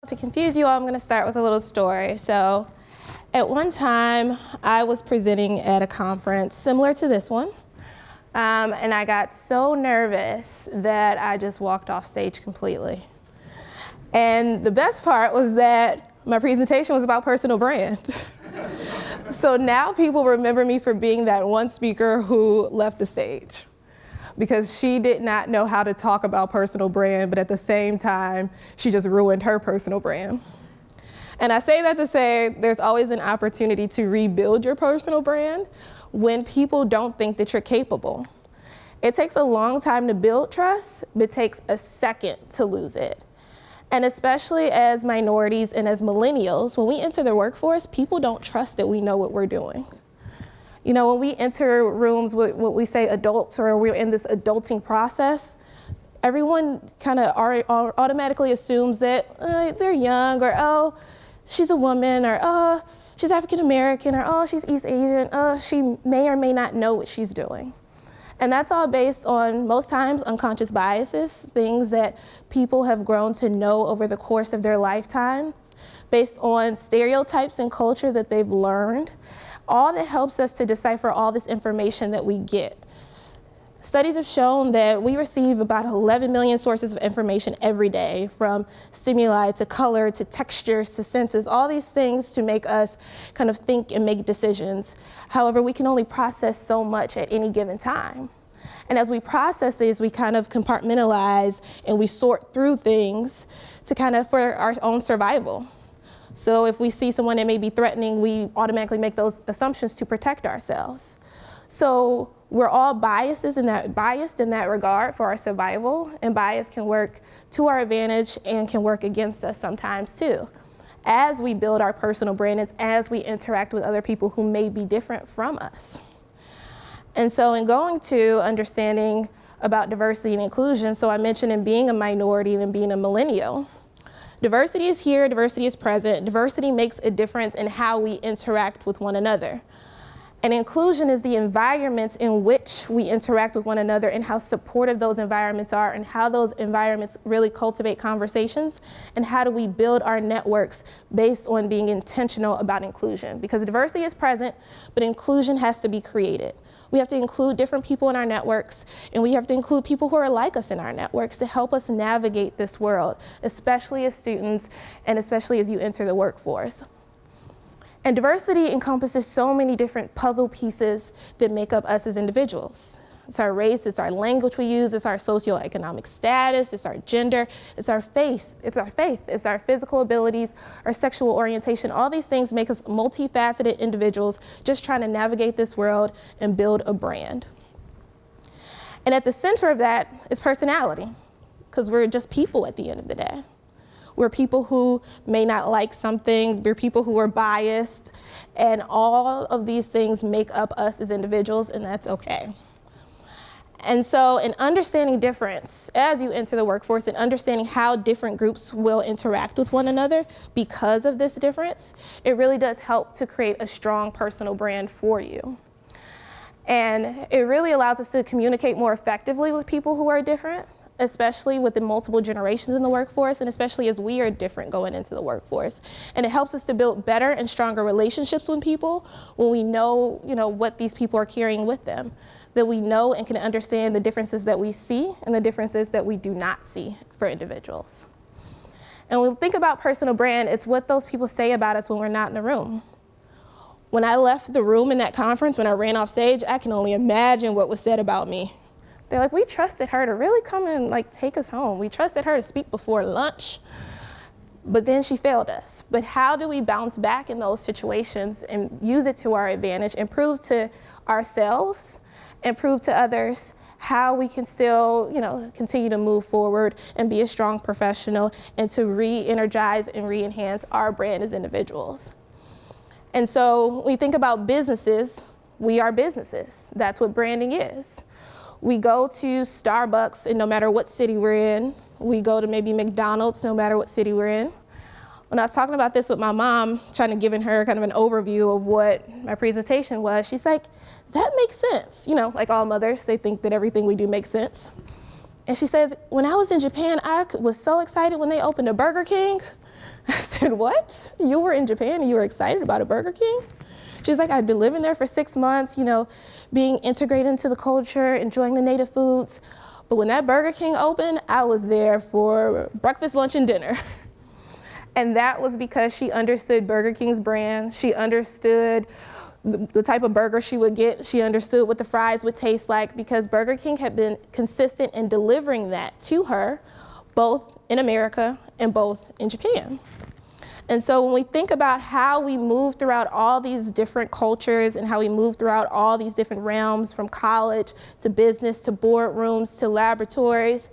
To confuse you all, I'm going to start with a little story. So at one time, I was presenting at a conference similar to this one, and I got so nervous that I just walked off stage completely. And the best part was that my presentation was about personal brand. So now people remember me for being that one speaker who left the stage, because she did not know how to talk about personal brand, but at the same time, she just ruined her personal brand. And I say that to say there's always an opportunity to rebuild your personal brand when people don't think that you're capable. It takes a long time to build trust, but it takes a second to lose it. And especially as minorities and as millennials, when we enter the workforce, people don't trust that we know what we're doing. You know, when we enter rooms with what we say adults, or we're in this adulting process, everyone kind of automatically assumes that they're young, or oh, she's a woman, or oh, she's African American, or oh, she's East Asian, oh, she may or may not know what she's doing. And that's all based on, most times, unconscious biases, things that people have grown to know over the course of their lifetime, based on stereotypes and culture that they've learned. All that helps us to decipher all this information that we get. Studies have shown that we receive about 11 million sources of information every day, from stimuli to color to textures to senses, all these things to make us kind of think and make decisions. However, we can only process so much at any given time. And as we process these, we kind of compartmentalize and we sort through things to kind of for our own survival. So if we see someone that may be threatening, we automatically make those assumptions to protect ourselves. So we're all biased in that regard for our survival, and bias can work to our advantage and can work against us sometimes too, as we build our personal brand and as we interact with other people who may be different from us. And so in going to understanding about diversity and inclusion, so I mentioned in being a minority and in being a millennial, diversity is here, diversity is present. Diversity makes a difference in how we interact with one another. And inclusion is the environments in which we interact with one another, and how supportive those environments are, and how those environments really cultivate conversations, and how do we build our networks based on being intentional about inclusion. Because diversity is present, but inclusion has to be created. We have to include different people in our networks, and we have to include people who are like us in our networks to help us navigate this world, especially as students and especially as you enter the workforce. And diversity encompasses so many different puzzle pieces that make up us as individuals. It's our race, it's our language we use, it's our socioeconomic status, it's our gender, it's our faith, it's our physical abilities, our sexual orientation. All these things make us multifaceted individuals just trying to navigate this world and build a brand. And at the center of that is personality, because we're just people at the end of the day. We're people who may not like something, we're people who are biased, and all of these things make up us as individuals, and that's okay. And so in understanding difference as you enter the workforce, and understanding how different groups will interact with one another because of this difference, it really does help to create a strong personal brand for you. And it really allows us to communicate more effectively with people who are different, especially with the multiple generations in the workforce, and especially as we are different going into the workforce. And it helps us to build better and stronger relationships with people when we know, what these people are carrying with them, that we know and can understand the differences that we see and the differences that we do not see for individuals. And when we think about personal brand, it's what those people say about us when we're not in the room. When I left the room in that conference, when I ran off stage, I can only imagine what was said about me. They're like, we trusted her to really come and take us home. We trusted her to speak before lunch, but then she failed us. But how do we bounce back in those situations and use it to our advantage and prove to ourselves and prove to others how we can still, continue to move forward and be a strong professional and to re-energize and re-enhance our brand as individuals. And so when we think about businesses, we are businesses. That's what branding is. We go to Starbucks, and no matter what city we're in, we go to maybe McDonald's, no matter what city we're in. When I was talking about this with my mom, trying to give her kind of an overview of what my presentation was, she's like, that makes sense. Like all mothers, they think that everything we do makes sense. And she says, when I was in Japan, I was so excited when they opened a Burger King. I said, what? You were in Japan and you were excited about a Burger King? She's like, I'd been living there for 6 months, you know, being integrated into the culture, enjoying the native foods. But when that Burger King opened, I was there for breakfast, lunch, and dinner. And that was because she understood Burger King's brand. She understood the type of burger she would get. She understood what the fries would taste like, because Burger King had been consistent in delivering that to her, both in America and both in Japan. And so when we think about how we move throughout all these different cultures and how we move throughout all these different realms, from college to business to boardrooms to laboratories,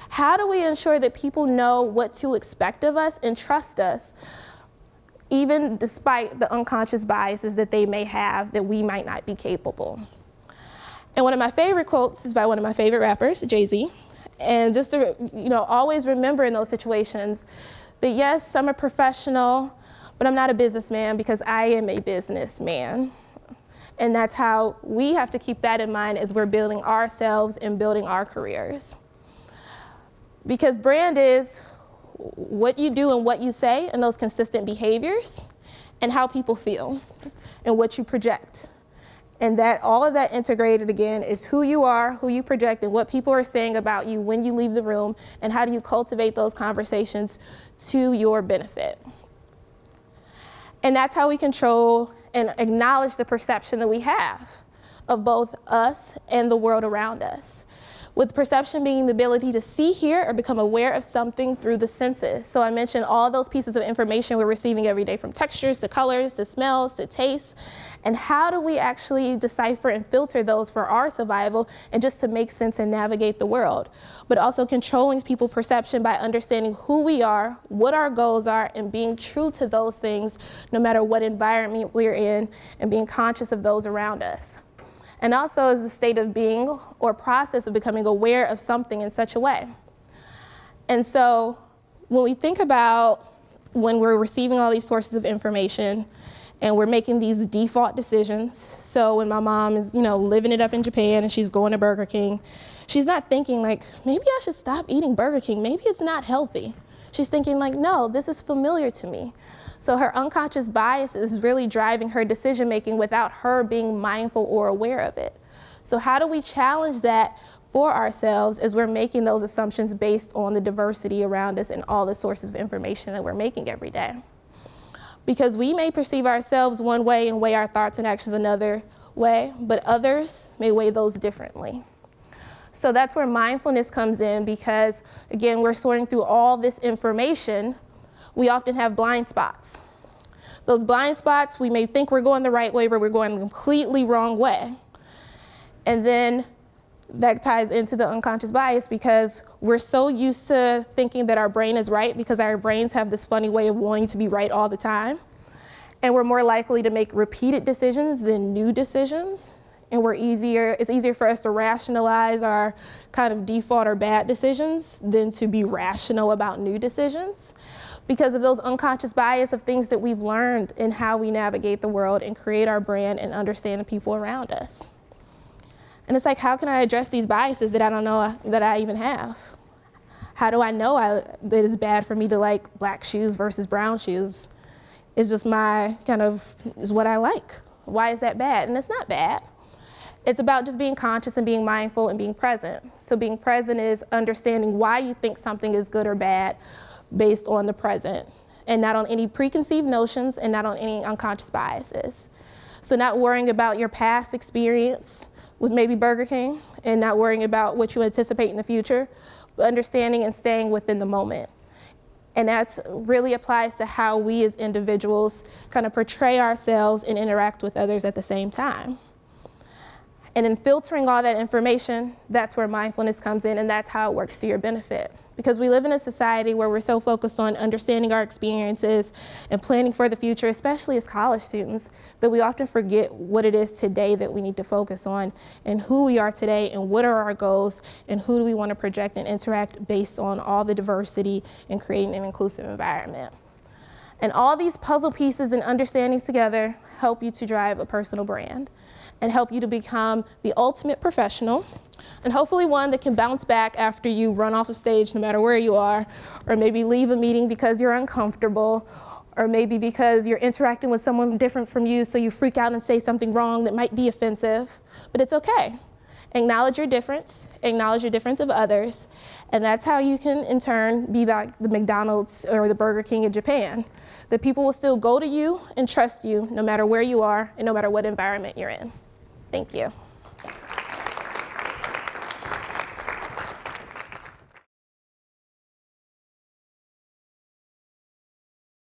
how do we ensure that people know what to expect of us and trust us, even despite the unconscious biases that they may have that we might not be capable? And one of my favorite quotes is by one of my favorite rappers, Jay-Z. And just to, you know, always remember in those situations that yes, I'm a professional, but I'm not a businessman, because I am a businessman. And that's how we have to keep that in mind as we're building ourselves and building our careers. Because brand is what you do and what you say, and those consistent behaviors, and how people feel, and what you project. And that all of that integrated again is who you are, who you project, and what people are saying about you when you leave the room, and how do you cultivate those conversations to your benefit. And that's how we control and acknowledge the perception that we have of both us and the world around us. With perception being the ability to see, hear, or become aware of something through the senses. So I mentioned all those pieces of information we're receiving every day, from textures to colors to smells to tastes. And how do we actually decipher and filter those for our survival and just to make sense and navigate the world? But also controlling people's perception by understanding who we are, what our goals are, and being true to those things no matter what environment we're in, and being conscious of those around us. And also is the state of being or process of becoming aware of something in such a way. And so when we think about when we're receiving all these sources of information and we're making these default decisions, so when my mom is, you know, living it up in Japan and she's going to Burger King, she's not thinking like, maybe I should stop eating Burger King, maybe it's not healthy. She's thinking like, no, this is familiar to me. So her unconscious bias is really driving her decision making without her being mindful or aware of it. So how do we challenge that for ourselves as we're making those assumptions based on the diversity around us and all the sources of information that we're making every day? Because we may perceive ourselves one way and weigh our thoughts and actions another way, but others may weigh those differently. So that's where mindfulness comes in, because again, we're sorting through all this information. We often have blind spots. Those blind spots, we may think we're going the right way, but we're going the completely wrong way. And then that ties into the unconscious bias, because we're so used to thinking that our brain is right, because our brains have this funny way of wanting to be right all the time. And we're more likely to make repeated decisions than new decisions. And it's easier for us to rationalize our kind of default or bad decisions than to be rational about new decisions, because of those unconscious bias of things that we've learned in how we navigate the world and create our brand and understand the people around us. And it's like, how can I address these biases that I don't know that I even have? How do I know that it's bad for me to like black shoes versus brown shoes? It's just is what I like. Why is that bad? And it's not bad. It's about just being conscious and being mindful and being present. So being present is understanding why you think something is good or bad based on the present, and not on any preconceived notions and not on any unconscious biases. So not worrying about your past experience with maybe Burger King and not worrying about what you anticipate in the future, but understanding and staying within the moment. And that really applies to how we as individuals kind of portray ourselves and interact with others at the same time. And in filtering all that information, that's where mindfulness comes in, and that's how it works to your benefit. Because we live in a society where we're so focused on understanding our experiences and planning for the future, especially as college students, that we often forget what it is today that we need to focus on, and who we are today, and what are our goals, and who do we want to project and interact based on all the diversity and creating an inclusive environment. And all these puzzle pieces and understandings together help you to drive a personal brand. and help you to become the ultimate professional, and hopefully one that can bounce back after you run off of stage no matter where you are, or maybe leave a meeting because you're uncomfortable, or maybe because you're interacting with someone different from you, so you freak out and say something wrong that might be offensive, but it's okay. Acknowledge your difference of others, and that's how you can, in turn, be like the McDonald's or the Burger King in Japan. The people will still go to you and trust you no matter where you are and no matter what environment you're in. Thank you.